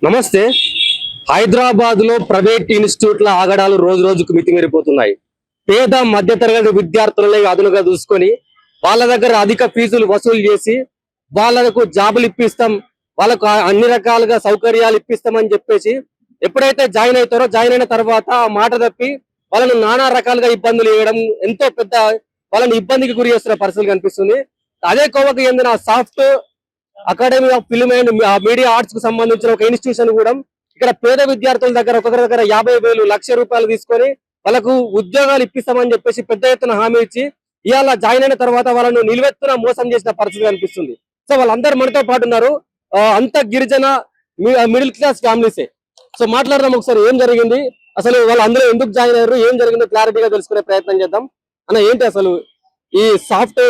నమస్తే. హైదరాబాద్ లో ప్రైవేట్ ఇన్స్టిట్యూట్ల ఆగడాలు రోజు రోజుకు మితిమీరిపోతున్నాయి. పేద మధ్యతరగతి విద్యార్థులనే అదునుగా చూసుకొని వాళ్ళ దగ్గర అధిక ఫీజులు వసూలు చేసి వాళ్ళకు జాబులు ఇప్పిస్తాం, వాళ్ళకు అన్ని రకాలుగా సౌకర్యాలు ఇప్పిస్తామని చెప్పేసి ఎప్పుడైతే జాయిన్ అవుతారో జాయిన్ అయిన తర్వాత ఆ మాట తప్పి వాళ్ళను నానా రకాలుగా ఇబ్బందులు ఇవ్వడం, ఎంతో పెద్ద వాళ్ళని ఇబ్బందికి గురి చేస్తున్న పరిస్థితులు కనిపిస్తుంది. అదే కోవకు చెందిన soft academy of film and media arts కు సంబంధించిన ఒక ఇన్స్టిట్యూషన్ కూడా ఇక్కడ పేద విద్యార్థుల దగ్గర ఒక్కొక్కరి దగ్గర 50,000 1,00,000 తీసుకొని వాళ్ళకు ఉద్యోగాలు ఇప్పిస్తామని చెప్పేసి పెద్ద ఎత్తున హామీ ఇచ్చి ఇవాళ జాయిన్ అయిన తర్వాత వాళ్ళను నిలువెత్తున మోసం చేసిన పరిస్థితి కనిపిస్తుంది. సో వాళ్ళందరూ మనతో పాటు ఉన్నారు. అంత గిరిజన మిడిల్ క్లాస్ ఫ్యామిలీసే. సో మాట్లాడదాం ఒకసారి, ఏం జరిగింది అసలు, వాళ్ళు అందరూ ఎందుకు జాయిన్ అయ్యారు, ఏం జరిగిందో క్లారిటీగా తెలుసుకునే ప్రయత్నం చేద్దాం. అన్న, ఏంటి అసలు ఈ soft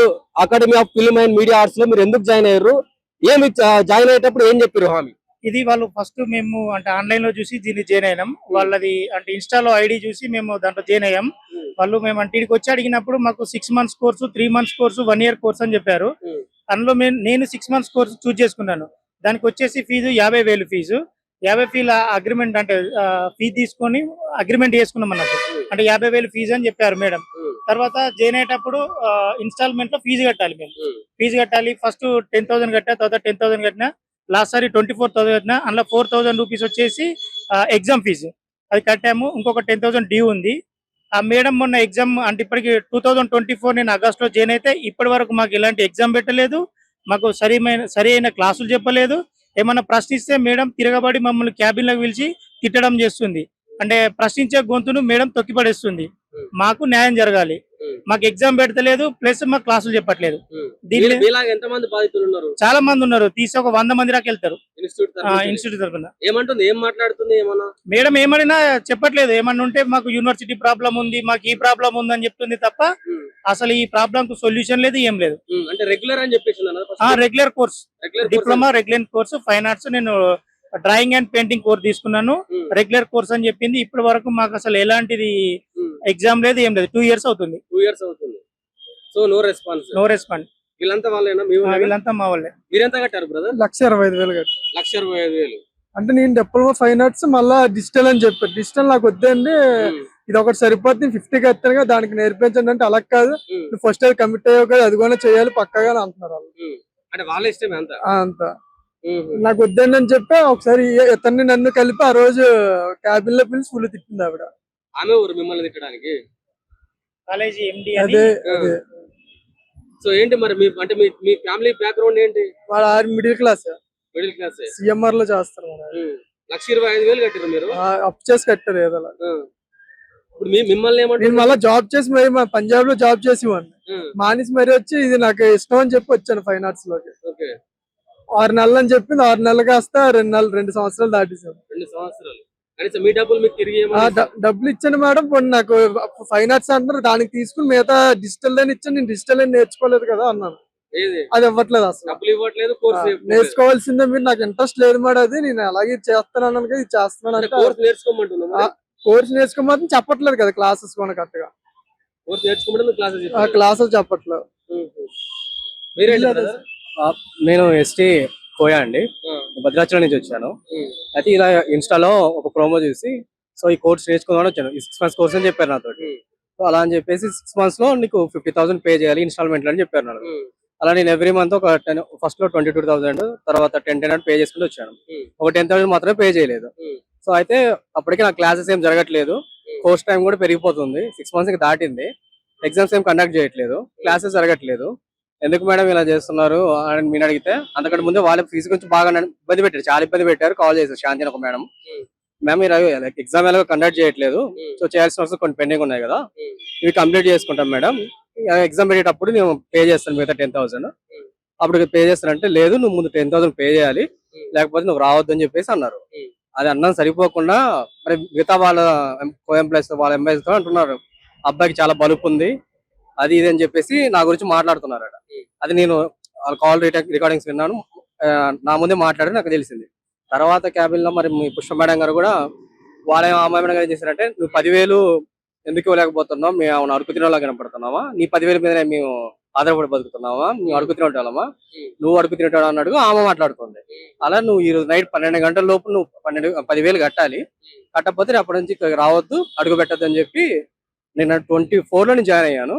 academy of film and media arts లో మీరు ఎందుకు జాయిన్ అయ్యారు, ఏమి జాయిన్ అయ్యేటప్పుడు ఏం చెప్పారు హామీ? ఇది వాళ్ళు ఫస్ట్ మేము అంటే ఆన్లైన్ లో చూసి దీన్ని జాయిన్ అయినాం. వాళ్ళది అంటే ఇన్స్టాలో ఐడి చూసి మేము దాంట్లో జాయిన్ అయ్యాం. వాళ్ళు మేము అంటే ఇక్కడికి వచ్చి అడిగినప్పుడు మాకు 6 months course, 3 months course, 1 year course అని చెప్పారు. అందులో నేను 6 months కోర్సు చూస్ చేసుకున్నాను. దానికి వచ్చేసి ఫీజు 50,000 ఫీజు. 50,000 అగ్రిమెంట్ అంటే ఫీజు తీసుకొని అగ్రిమెంట్ చేసుకున్నాం అన్నట్టు. అంటే 50,000 ఫీజు అని చెప్పారు మేడం. తర్వాత జాయిన్ అయ్యేటప్పుడు ఇన్స్టాల్మెంట్ లో ఫీజు కట్టాలి. మేము ఫీజు కట్టాలి. ఫస్ట్ 10,000 కట్టా, తర్వాత 10,000 కట్టినా, లాస్ట్ సారి 24,000 కట్టినా. అందులో 4,000 రూపీస్ వచ్చేసి ఎగ్జామ్ ఫీజు అది కట్టాము. ఇంకొక 10,000 డ్యూ ఉంది. ఆ మేడం మొన్న ఎగ్జామ్ అంటే ఇప్పటికి 2024 నేను ఆగస్ట్ లో జాయిన్ అయితే ఇప్పటి వరకు మాకు ఎలాంటి ఎగ్జామ్ పెట్టలేదు, మాకు సరి అయిన క్లాసులు చెప్పలేదు. ఏమన్నా ప్రశ్నిస్తే మేడం తిరగబడి మమ్మల్ని క్యాబిన్ లోకి పిలిచి తిట్టడం చేస్తుంది. అంటే ప్రశ్నించే గొంతును మేడం తొక్కిపడేస్తుంది. మాకు న్యాయం జరగాలి. మాకు ఎగ్జామ్ పెడతలేదు, ప్లస్ మాకు క్లాసులు చెప్పట్లేదు. చాలా మంది ఉన్నారు. తీసి ఒక 100 మంది దాకా వెళ్తారు ఇన్స్టిట్యూట్ తరఫున. ఏమంటుంది, ఏం మాట్లాడుతుంది? మేడం ఏమన్నా చెప్పట్లేదు. ఏమన్నా ఉంటే మాకు యూనివర్సిటీ ప్రాబ్లం ఉంది, మాకు ఈ ప్రాబ్లం ఉంది అని చెప్తుంది తప్ప అసలు ఈ ప్రాబ్లం కు సొల్యూషన్ లేదు, ఏం లేదు. అంటే రెగ్యులర్ అని చెప్పేసి regular course, diploma regular course, fine arts. నేను డ్రాయింగ్ అండ్ పెయింటింగ్ కోర్స్ తీసుకున్నాను. రెగ్యులర్ కోర్స్ అని చెప్పింది. ఇప్పటి వరకు మాకు అసలు ఎలాంటిది ఎగ్జామ్ లేదు, ఏం లేదు. 2 years అవుతుంది. So no response. వీళ్ళంతా వాళ్ళేనా? వీళ్ళంతా మా వాళ్ళే. మీరెంత కట్టారు బ్రదర్? 1,25,000 కట్టారు. 1,25,000. అంటే నేను డిప్లొమా ఫైన్ ఆర్ట్స్ మళ్ళా డిజిటల్ అని చెప్పారు. డిజిటల్ నాకు వద్దండి, ఇది ఒకటి సరిపోతుంది, 50 కట్టాను కదా దానికి నేర్పించండి అంటే అలా కాదు, నువ్వు ఫస్ట్ అది కమిట్ అయ్యావు కదా, అది కూడా చేయాలి పక్కగా అంటున్నారు వాళ్ళు. అంటే వాళ్ళ ఇష్టమే అంత నాకు వద్దండి అని చెప్పి ఒకసారి ఇతన్ని నన్ను కలిపి ఆ రోజు క్యాబిన్ లో పిలిచి ఫుల్ తిట్టింది ఆవిడ. ఆమె ఊరు మిమ్మల్ని తిట్టడానికి కాలేజీ ఎండి. అదే సో ఏంటి మరి మీ ఫ్యామిలీ బ్యాక్గ్రౌండ్ ఏంటి? వాళ్ళ మిడిల్ క్లాస్ సిఎంఆర్ లో చేస్తారు. 1,25,000 కట్టారు మీరు? అప్ చేసి కట్టారు ఏదో. ఇప్పుడు మిమ్మల్ని నేను మళ్ళీ జాబ్ చేసి మరి పంజాబ్ లో జాబ్ చేసేవాడిని. మానేసి మరి వచ్చి ఇది నాకు ఇష్టం అని చెప్పి వచ్చాను ఫైన్ ఆర్ట్స్ లోకి. 6 నెలలు అని చెప్పింది. 6 నెలలు కాస్త 2 సంవత్సరాలు దాటేసాను. 2 సంవత్సరాలు. మీ డబ్బులు మీకు తిరిగి డబ్బులు ఇచ్చాను మేడం. నాకు ఫైన్ ఆర్ట్స్ అంటారు, దానికి తీసుకుని మిగతా డిజిటల్ అని ఇచ్చాను. నేను డిజిటల్ అని నేర్చుకోలేదు కదా అన్నాను. అది ఇవ్వట్లేదు అసలు. డబ్బులు ఇవ్వట్లేదు. నేర్చుకోవాల్సిందే, మీరు నాకు ఇంట్రెస్ట్ లేదు మేడం, అది నేను అలాగే చేస్తున్నాను కదా, ఇది చేస్తున్నాను అంటే కోర్స్ నేర్చుకోమని చెప్పట్లేదు కదా, క్లాసెస్ కూడా కరెక్ట్గా క్లాసెస్ చెప్పట్లేదు. నేను ఎస్టీ కోయా అండి, భద్రాచలం నుంచి వచ్చాను. అయితే ఇలా ఇన్స్టాలో ఒక ప్రోమో చూసి సో ఈ కోర్స్ నేర్చుకుందామని వచ్చాను. ఈ 6 months కోర్స్ అని చెప్పారు నాతో. సో అలా అని చెప్పేసి 6 months లో నీకు 50,000 పే చేయాలి ఇన్స్టాల్మెంట్ అని చెప్పారు నాకు. అలా నేను ఎవ్రీ మంత్ ఒక ఫస్ట్ లో 22,000, తర్వాత 10,000 పే చేసుకుంటూ వచ్చాను. ఒక 10,000 మాత్రమే పే చేయలేదు. సో అయితే అప్పటికి నా క్లాసెస్ ఏం జరగట్లేదు, కోర్స్ టైం కూడా పెరిగిపోతుంది, 6 months దాటింది, ఎగ్జామ్స్ ఏం కండక్ట్ చేయట్లేదు, క్లాసెస్ జరగట్లేదు, ఎందుకు మేడం ఇలా చేస్తున్నారు అని మీరు అడిగితే అంతకంటే ముందే వాళ్ళ ఫీజు గురించి బాగా ఇబ్బంది పెట్టారు, చాలా ఇబ్బంది పెట్టారు. కాల్ చేశారు శాంతి అని ఒక మేడం, మ్యామ్ మీరు ఎగ్జామ్ ఎలాగో కండక్ట్ చేయట్లేదు, సో చేయాల్సిన అవసరం కొన్ని పెండింగ్ ఉన్నాయి కదా, ఇవి కంప్లీట్ చేసుకుంటాం మేడం, ఎగ్జామ్ పెట్టేటప్పుడు నేను పే చేస్తాను మిగతా 10,000, అప్పుడు పే చేస్తానంటే లేదు నువ్వు ముందు 10,000 పే చేయాలి, లేకపోతే నువ్వు రావద్దు అని చెప్పేసి అన్నారు. అది అన్నం సరిపోకుండా మరి మిగతా వాళ్ళ కో ఎంప్లాయీస్ వాళ్ళ ఎంప్లాయీస్ తో అంటున్నారు అబ్బాయికి చాలా బలుపు ఉంది, అది ఇది అని చెప్పేసి నా గురించి మాట్లాడుతున్నారు. అది నేను కాల్ రికార్డింగ్స్ విన్నాను, నా ముందే మాట్లాడి నాకు తెలిసింది. తర్వాత క్యాబిన్ లో మరి మీ పుష్ప మేడం గారు కూడా వాళ్ళ అమ్మాయి మేడం గారు ఏం చేశారంటే, నువ్వు 10,000 ఎందుకు ఇవ్వలేకపోతున్నావు, మేము అరుకు తినలా కనపడుతున్నావా, నీ 10,000 మీద మేము ఆధారపడి బతుకుతున్నావా, నువ్వు అడుగు తినేవాళ్ళమా, నువ్వు అడుగు తినేటాడు అన్నాడు ఆమె మాట్లాడుతుంది. అలా నువ్వు ఈ రోజు నైట్ 12 గంటల లోపు నువ్వు 10,000 కట్టాలి, కట్టకపోతే రేపటి నుంచి ఇక్కడ రావద్దు, అడుగు పెట్టద్దు అని చెప్పి నేను 24 లో జాయిన్ అయ్యాను.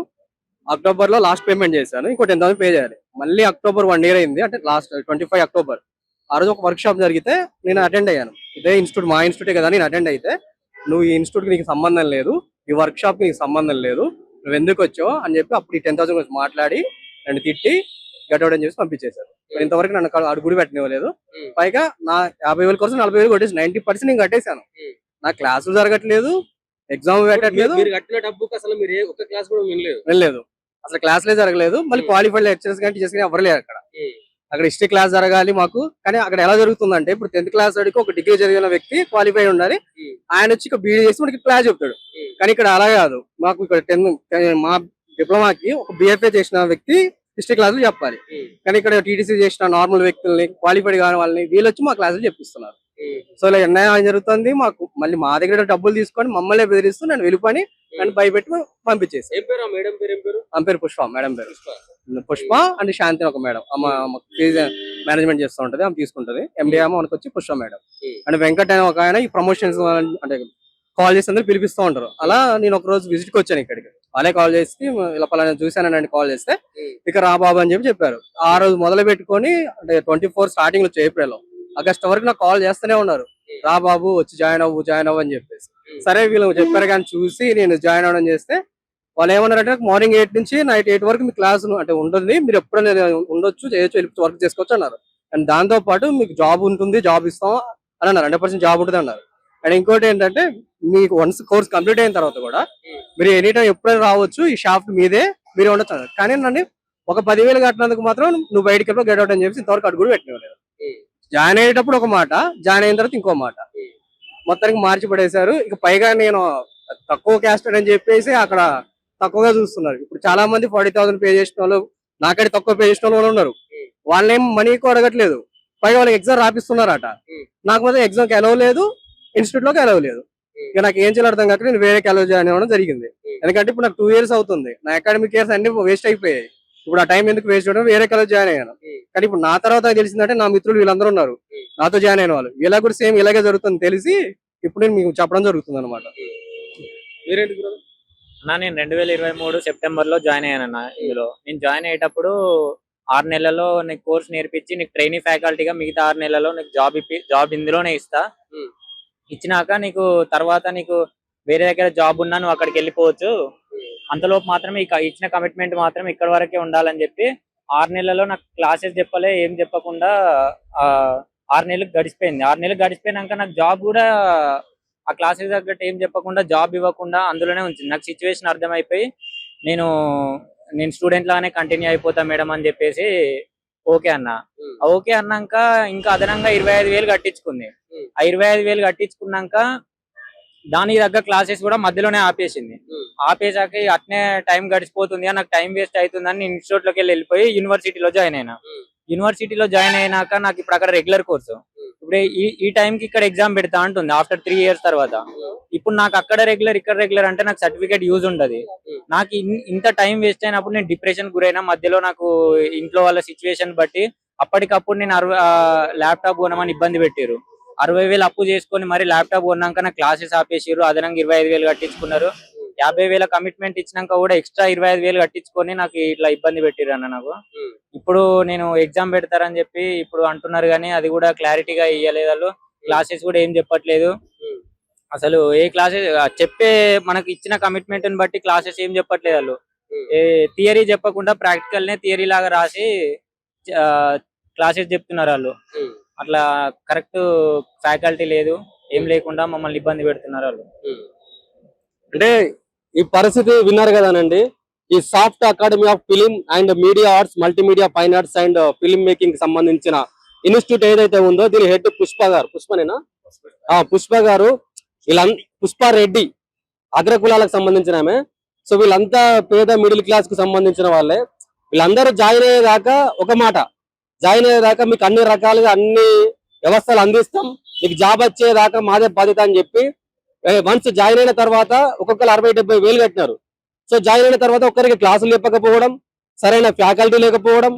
అక్టోబర్ లో లాస్ట్ పేమెంట్ చేశాను, ఇంకో 10,000 పే చేయాలి. మళ్ళీ అక్టోబర్ 1 year అయింది, అంటే లాస్ట్ 25 అక్టోబర్ ఆ రోజు ఒక వర్క్ షాప్ జరిగితే నేను అటెండ్ అయ్యాను. ఇదే ఇన్స్టిట్యూట్, మా ఇన్స్టిట్యూటే కదా, నేను అటెండ్ అయితే నువ్వు ఈ ఇన్స్టిట్యూట్ కి నీకు సంబంధం లేదు, ఈ వర్క్ షాప్ కి నీకు సంబంధం లేదు, నువ్వు ఎందుకు వచ్చావు అని చెప్పి అప్పుడు ఈ 10,000 గురించి మాట్లాడి నన్ను తిట్టి గట్అవుట్ అని చెప్పి పంపించేశారు. ఇంతవరకు నన్ను అడుగుడు పెట్టనివ్వలేదు. పైగా నా 50,000 కోసం 40,000 కొట్టేసి 90% నేను కట్టేశాను. నా క్లాసులు జరగట్లేదు, ఎగ్జామ్ పెట్టట్లేదు, మీరు కట్టిన డబ్బుకి అసలు మీరు ఒక్క క్లాస్ కూడా వినలేదు. వెళ్ళలేదు, అసలు క్లాసులే జరగలేదు. మళ్ళీ క్వాలిఫైడ్ లెక్చరర్స్ కానీ టీచర్స్ కానీ ఎవరు లేరు అక్కడ. అక్కడ హిస్టరీ క్లాస్ జరగాలి మాకు, కానీ అక్కడ ఎలా జరుగుతుందంటే ఇప్పుడు 10th క్లాస్ వాడికి ఒక డిగ్రీ చదివిన వ్యక్తి క్వాలిఫై ఉండాలి, ఆయన వచ్చి ఇక బీడీ చేసి మనకి క్లాస్ చెప్తాడు. కానీ ఇక్కడ అలా కాదు, మాకు ఇక్కడ 10 మా డిప్లొమాకి ఒక బిఎఫ్ఏ చేసిన వ్యక్తి హిస్టరీ క్లాసులు చెప్పాలి, కానీ ఇక్కడ టీటీసీ చేసిన నార్మల్ వ్యక్తుల్ని, క్వాలిఫైడ్ కాని వాళ్ళని వీళ్ళు వచ్చి మా క్లాసులు చెప్పిస్తున్నారు. సో ఇలా అన్యాయం జరుగుతుంది మాకు. మళ్ళీ మా దగ్గర డబ్బులు తీసుకొని మమ్మల్ని బెదిరిస్తూ నన్ను వెళ్ళిపోయి నన్ను భయపెట్టి పంపించేసి. ఆమె పేరు పుష్ప, మేడం పేరు పుష్ప అండ్ శాంతి ఒక మేడం, ఫీజు మేనేజ్మెంట్ చేస్తూ ఉంటది, ఆమె తీసుకుంటది. ఎండి ఆమె మనకు వచ్చి పుష్ప మేడం. అండ్ వెంకట్ అనే ఒక ఆయన ఈ ప్రమోషన్స్ అంటే కాల్ చేసి అందరూ పిలిపిస్తూ ఉంటారు. అలా నేను ఒక రోజు విజిట్ కి వచ్చాను ఇక్కడికి, వాళ్ళే కాల్ చేసి ఇలా పలానా చూశానండి కాల్ చేస్తే ఇక రా బాబు అని చెప్పారు. ఆ రోజు మొదలు పెట్టుకొని అంటే 24 స్టార్టింగ్ వచ్చి ఏప్రిల్ ఆగస్ట్ వరకు నాకు కాల్ చేస్తూనే ఉన్నారు, రా బాబు వచ్చి జాయిన్ అవ్వు అని చెప్పేసి. సరే వీళ్ళు చెప్పారు కానీ చూసి నేను జాయిన్ అవ్వడం చేస్తే వాళ్ళు ఏమన్నారంటే మార్నింగ్ 8 నుంచి నైట్ 8 వరకు మీ క్లాస్ అంటే ఉంటుంది, మీరు ఎప్పుడైనా ఉండొచ్చు, చేయొచ్చు, వెళ్ళి వర్క్ చేసుకోవచ్చు అన్నారు. అండ్ దాంతో పాటు మీకు జాబ్ ఉంటుంది, జాబ్ ఇస్తాం అని అన్నారు, 100% జాబ్ ఉంటుంది అన్నారు. అండ్ ఇంకోటి ఏంటంటే మీకు వన్స్ కోర్స్ కంప్లీట్ అయిన తర్వాత కూడా మీరు ఎనీ టైం ఎప్పుడైనా రావచ్చు, ఈ షాఫ్ట్ మీదే మీరే ఉండొచ్చు అన్నారు. కానీ నన్ను ఒక 10,000 కట్టినందుకు మాత్రం నువ్వు బయటకి వెళ్ళి గెట్ అవుట్ అని చెప్పి ఇంతవరకు అడుగు పెట్టినలేదు. జాయిన్ అయ్యేటప్పుడు ఒక మాట, జాయిన్ అయిన తర్వాత ఇంకో మాట, మొత్తానికి మార్చి పడేశారు. ఇక పైగా నేను తక్కువ క్యాస్ట్ అని చెప్పేసి అక్కడ తక్కువగా చూస్తున్నారు. ఇప్పుడు చాలా మంది 40,000 పే చేసిన వాళ్ళు, నాకంటే తక్కువ పే చేసిన వాళ్ళు ఉన్నారు. వాళ్ళేం మనీ ఎక్కువ అడగట్లేదు, పైగా వాళ్ళకి ఎగ్జామ్ రాపిస్తున్నారట. నాకు మాత్రం ఎగ్జామ్కి అలవ్ లేదు, ఇన్స్టిట్యూట్ లోకి అలవ్ లేదు. ఇక నాకు ఏం చేయాలి అర్థం కాక నేను వేరే కాలేజ్ జాయిన్ అవ్వడం జరిగింది. ఎందుకంటే ఇప్పుడు నాకు 2 years అవుతుంది, నా అకాడమిక్ ఇయర్స్ అన్ని వేస్ట్ అయిపోయాయి. ఇప్పుడు ఆ టైం ఎందుకు వేస్ట్ చేయడం, వేరే కాలేజ్ జాయిన్ అయ్యాను. కానీ ఇప్పుడు నా తర్వాత తెలిసిందంటే నా మిత్రులు వీళ్ళందరూ ఉన్నారు నాతో జాయిన్ అయిన వాళ్ళు, ఇలా కూడా సేమ్ ఇలాగే జరుగుతుంది తెలిసి ఇప్పుడు నేను మీకు చెప్పడం జరుగుతుంది అనమాట. నేను 2023 సెప్టెంబర్ లో జాయిన్ అయ్యానన్న. ఇందులో నేను జాయిన్ అయ్యేటప్పుడు 6 నెలల్లో నీకు కోర్స్ నేర్పించి నీకు ట్రైనింగ్ ఫ్యాకల్టీగా మిగతా 6 నెలల్లో నీకు జాబ్ ఇందులోనే ఇస్తా, ఇచ్చినాక నీకు తర్వాత నీకు వేరే దగ్గర జాబ్ ఉన్నా నువ్వు అక్కడికి వెళ్ళిపోవచ్చు, అంతలోపు మాత్రమే ఇచ్చిన కమిట్మెంట్ మాత్రం ఇక్కడ వరకే ఉండాలని చెప్పి 6 నెలల్లో నాకు క్లాసెస్ చెప్పలే, ఏం చెప్పకుండా 6 నెలలు గడిచిపోయింది. 6 నెలలు గడిచిపోయినాక నాకు జాబ్ కూడా ఆ క్లాసెస్ తగ్గట్టు ఏం చెప్పకుండా జాబ్ ఇవ్వకుండా అందులోనే ఉంచింది. నాకు సిచ్యువేషన్ అర్థమైపోయి నేను స్టూడెంట్ లాగానే కంటిన్యూ అయిపోతా మేడం అని చెప్పేసి ఓకే అన్న. ఓకే అన్నాక ఇంకా అదనంగా 25,000 కట్టించుకుంది. ఆ 25,000 కట్టించుకున్నాక దానికి తగ్గ క్లాసెస్ కూడా మధ్యలోనే ఆపేసింది. ఆపేసాక అట్నే టైం గడిచిపోతుంది, నాకు టైం వేస్ట్ అవుతుందని ఇన్స్టిట్యూట్ లోకి వెళ్ళిపోయి యూనివర్సిటీలో జాయిన్ అయినా. యూనివర్సిటీలో జాయిన్ అయినాక నాకు ఇప్పుడు అక్కడ రెగ్యులర్ కోర్సు, ఇప్పుడు ఈ టైంకి ఇక్కడ ఎగ్జామ్ పెడతా అంటుంది ఆఫ్టర్ 3 years తర్వాత. ఇప్పుడు నాకు అక్కడ రెగ్యులర్ ఇక్కడ రెగ్యులర్ అంటే నాకు సర్టిఫికేట్ యూజ్ ఉండదు. నాకు ఇంత టైం వేస్ట్ అయినప్పుడు నేను డిప్రెషన్ గురైనా. మధ్యలో నాకు ఇంట్లో వాళ్ళ సిచ్యువేషన్ బట్టి అప్పటికప్పుడు నేను ల్యాప్టాప్ కొనమని ఇబ్బంది పెట్టారు. 60,000 అప్పు చేసుకొని మరి ల్యాప్టాప్ కొన్నాక నాకు క్లాసెస్ ఆపేసారు, అదనంగా 25,000 కట్టించుకున్నారు. 50,000 కమిట్మెంట్ ఇచ్చినాక కూడా ఎక్స్ట్రా 25,000 కట్టించుకొని నాకు ఇట్లా ఇబ్బంది పెట్టారు అన్న. నాకు ఇప్పుడు నేను ఎగ్జామ్ పెడతారని చెప్పి ఇప్పుడు అంటున్నారు, కానీ అది కూడా క్లారిటీగా ఇవ్వలేదు వాళ్ళు. క్లాసెస్ కూడా ఏం చెప్పట్లేదు అసలు. ఏ క్లాసెస్ చెప్పే మనకి ఇచ్చిన కమిట్మెంట్ ని బట్టి క్లాసెస్ ఏం చెప్పట్లేదు వాళ్ళు. థియరీ చెప్పకుండా ప్రాక్టికల్ నే థియరీ లాగా రాసి క్లాసెస్ చెప్తున్నారు వాళ్ళు. అట్లా కరెక్ట్ ఫ్యాకల్టీ లేదు, ఏం లేకుండా మమ్మల్ని ఇబ్బంది పెడుతున్నారు వాళ్ళు. అంటే ఈ పరిస్థితి విన్నారు కదానండి. ఈ soft academy of film and media arts, multimedia fine arts and film making కి సంబంధించిన ఇన్స్టిట్యూట్ ఏదైతే ఉందో దీని హెడ్ పుష్ప గారు, పుష్ప గారు, పుష్పారెడ్డి అగ్రకులాలకు సంబంధించిన ఆమె. సో వీళ్ళంతా పేద మిడిల్ క్లాస్ కు సంబంధించిన వాళ్ళే. వీళ్ళందరూ జాయిన్ అయ్యేదాకా ఒక మాట, జాయిన్ అయ్యేదాకా మీకు అన్ని రకాలుగా అన్ని వ్యవస్థలు అందిస్తాం, మీకు జాబ్ వచ్చేదాకా మాదే బాధ్యత అని చెప్పి వన్స్ జాయిన్ అయిన తర్వాత ఒక్కొక్కరు 60,000-70,000 కట్టినారు. సో జాయిన్ అయిన తర్వాత ఒక్కరికి క్లాసులు చెప్పకపోవడం, సరైన ఫ్యాకల్టీ లేకపోవడం,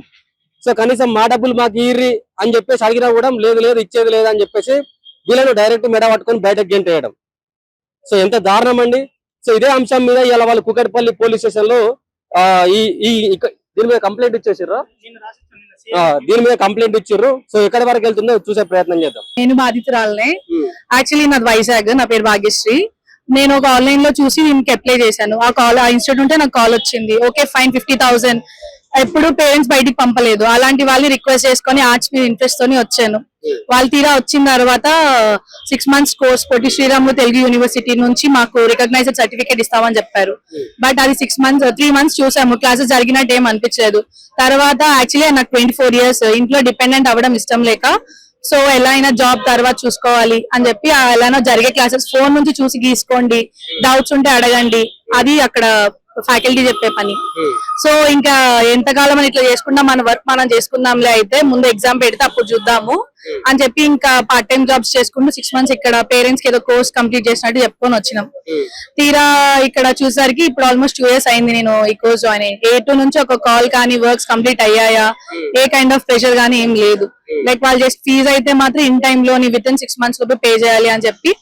సో కనీసం మా డబ్బులు మాకు ఇర్రి అని చెప్పేసి అడిగినా కూడా లేదు ఇచ్చేది లేదు అని చెప్పేసి వీళ్ళను డైరెక్ట్ మెడ పట్టుకొని బయటకు గెంటేయడం. సో ఎంత దారుణం అండి. సో ఇదే అంశం మీద ఇలా వాళ్ళు కుకట్పల్లి పోలీస్ స్టేషన్ లో దీని మీద కంప్లైంట్ ఇచ్చేసారు. దీని మీద కంప్లైంట్ ఇచ్చారు. సో ఎక్కడి వరకు వెళ్తుందో చూసే ప్రయత్నం చేద్దాం. నేను బాధితురాలనే. యాక్చువల్లీ నాది వైజాగ్, నా పేరు భాగ్యశ్రీ. నేను ఒక ఆన్లైన్ లో చూసి దీనికి అప్లై చేశాను. ఆ ఇన్స్టిట్యూట్ ఉంటే నాకు కాల్ వచ్చింది. Okay fine 50,000. ఎప్పుడు పేరెంట్స్ బయటికి పంపలేదు. అలాంటి వాళ్ళు రిక్వెస్ట్ చేసుకొని ఆర్ట్స్ మీద ఇంట్రెస్ట్ తోని వచ్చాను. వాళ్ళు తీరా వచ్చిన తర్వాత 6 months course Potti Sriramulu Telugu university నుంచి మాకు రికగ్నైజ్డ్ సర్టిఫికేట్ ఇస్తామని చెప్పారు. బట్ అది 3 months చూసాము. క్లాసెస్ జరిగినట్టు ఏం అనిపించలేదు. తర్వాత యాక్చువల్లీ నాకు 24 years, ఇంట్లో డిపెండెంట్ అవ్వడం ఇష్టం లేక, సో ఎలా అయినా జాబ్ తర్వాత చూసుకోవాలి అని చెప్పి ఎలానో జరిగే క్లాసెస్ ఫోన్ నుంచి చూసి గీసుకోండి, డౌట్స్ ఉంటే అడగండి, అది అక్కడ ఫ్యాకల్టీ చెప్పే పని. సో ఇంకా ఎంతకాలం అని ఇట్లా చేసుకుంటాం, మన వర్క్ మనం చేసుకుందాంలే, అయితే ముందు ఎగ్జామ్ పెడితే అప్పుడు చూద్దాము అని చెప్పి ఇంకా పార్ట్ టైం జాబ్స్ చేసుకుంటూ 6 months ఇక్కడ పేరెంట్స్ కి ఏదో కోర్స్ కంప్లీట్ చేసినట్టు చెప్పుకొని వచ్చినాం. తీరా ఇక్కడ చూసరికి ఇప్పుడు ఆల్మోస్ట్ 2 years అయింది నేను ఈ కోర్స్ జాయిన్ అయ్యి. A2 నుంచి ఒక కాల్ కానీ వర్క్స్ కంప్లీట్ అయ్యాయా, ఏ కైండ్ ఆఫ్ ప్రెషర్ కానీ ఏం లేదు. లైక్ వాళ్ళు జస్ట్ ఫీజ్ అయితే మాత్రం ఇన్ టైమ్ లోని విత్ ఇన్ 6 months లోపు పే చేయాలి అని చెప్పి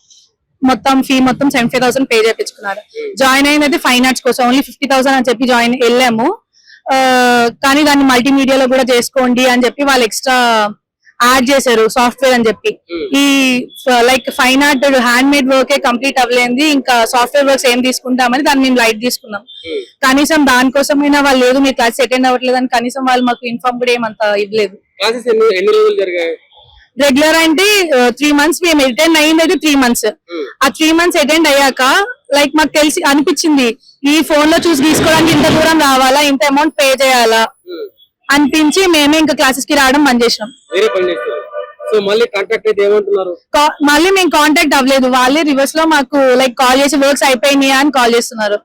ఫీ మొత్తం 75,000 పే చేయించుకున్నారు. జాయిన్ అయినది ఫైన్ ఆర్ట్స్ కోసం ఓన్లీ 50,000 అని చెప్పి వెళ్ళాము. కానీ దాన్ని మల్టీమీడియాలో కూడా చేసుకోండి అని చెప్పి వాళ్ళు ఎక్స్ట్రా యాడ్ చేశారు సాఫ్ట్వేర్ అని చెప్పి. ఈ like fine art hand made work complete అవ్వలేంది, ఇంకా సాఫ్ట్వేర్ వర్క్స్ ఏం తీసుకుంటామని దాన్ని మేము లైట్ తీసుకున్నాం. కనీసం దానికోసమైనా వాళ్ళు లేదు మీరు క్లాస్ అటెండ్ అవ్వట్లేదు అని కనీసం వాళ్ళు మాకు ఇన్ఫార్మ్ కూడా ఏమంత ఇవ్వలేదు. రెగ్యులర్ అంటే 3 months మేము అటెండ్ అయ్యింది అయితే 3 months. ఆ 3 months అటెండ్ అయ్యాక లైక్ మాకు తెలిసి అనిపించింది ఈ ఫోన్ లో చూసి తీసుకోవడానికి ఇంత దూరం రావాలా, ఇంత అమౌంట్ పే చేయాలా అనిపించి మేమే ఇంకా క్లాసెస్ కి రావడం బంద్ చేసినాం. మళ్ళీ మేము కాంటాక్ట్ అవ్వలేదు. వాళ్ళే రివర్స్ లో మాకు లైక్ కాల్ చేసి వర్క్స్ అయిపోయినాయా అని కాల్ చేస్తున్నారు.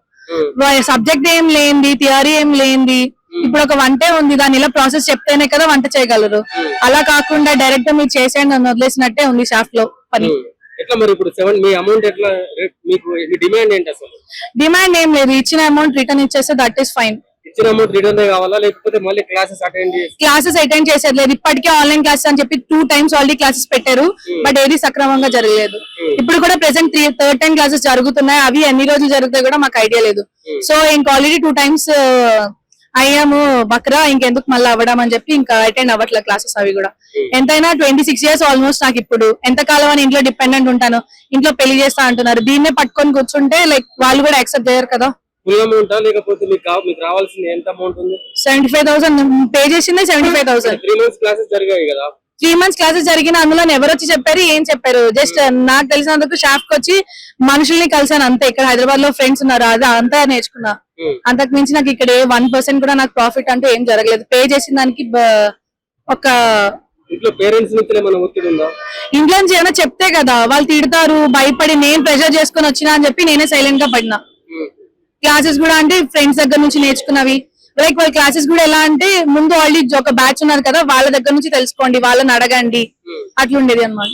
సబ్జెక్ట్ ఏం లేనిది, థియరీ ఏం లేనిది, ఇప్పుడు ఒక వంటే ఉంది, దాని ఇలా ప్రాసెస్ చెప్తేనే కదా వంట చేయగలరు. అలా కాకుండా డైరెక్ట్ మీరు చేసేయండి నన్ను వదిలేసినట్టే ఉంది షాఫ్ట్ లో పని. డిమాండ్ ఏం లేదు, ఇచ్చిన అమౌంట్ రిటర్న్ ఇచ్చేస్తే that is fine. Classes attend చేసేది లేదు. ఇప్పటికే ఆన్లైన్ క్లాసెస్ అని చెప్పి 2 times ఆల్రెడీ క్లాసెస్ పెట్టారు, బట్ ఏది సక్రమంగా జరగలేదు. ఇప్పుడు కూడా ప్రెసెంట్ 3rd time క్లాసెస్ జరుగుతున్నాయి. అవి ఎన్ని రోజులు జరుగుతాయి కూడా మాకు ఐడియా లేదు. సో ఇంక ఆల్రెడీ 2 times అయ్యాము బక్రా, ఇంకెందుకు మళ్ళీ అవ్వడం అని చెప్పి ఇంకా అటెండ్ అవ్వట్లేదు క్లాసెస్. అవి కూడా ఎంతైనా 26 years ఆల్మోస్ట్ నాకు. ఇప్పుడు ఎంతకాలం అని ఇంట్లో డిపెండెంట్ ఉంటాను, ఇంట్లో పెళ్లి చేస్తా అంటున్నారు. దీన్నే పట్టుకొని కూర్చుంటే లైక్ వాళ్ళు కూడా యాక్సెప్ట్ చేయరు కదా. 75,000 పే చేసిందే 75,000. 3 months క్లాసెస్ జరిగిన అందులో ఎవరు వచ్చి చెప్పారు, ఏం చెప్పారు? జస్ట్ నాకు తెలిసినందుకు షాప్ కి వచ్చి మనుషుల్ని కలిసాను అంతే. ఇక్కడ హైదరాబాద్ లో ఫ్రెండ్స్ ఉన్నారు, అది అంతా నేర్చుకున్నా. అంతకు మించి నాకు ఇక్కడ 1% కూడా నాకు ప్రాఫిట్ అంటూ ఏం జరగలేదు. పే చేసిన దానికి ఒక ఇంట్లో నుంచి ఏమైనా చెప్తే కదా వాళ్ళు తిడతారు, భయపడి నేను ప్రెషర్ చేసుకుని వచ్చినా అని చెప్పి నేనే సైలెంట్ గా పడినా. క్లాసెస్ కూడా అంటే ఫ్రెండ్స్ దగ్గర నుంచి నేర్చుకున్నవి. లైక్ వాళ్ళ క్లాసెస్ కూడా ఎలా అంటే ముందు ఆల్రెడీ ఒక బ్యాచ్ ఉన్నారు కదా, వాళ్ళ దగ్గర నుంచి తెలుసుకోండి, వాళ్ళని అడగండి, అట్లుండేది అన్నమాట.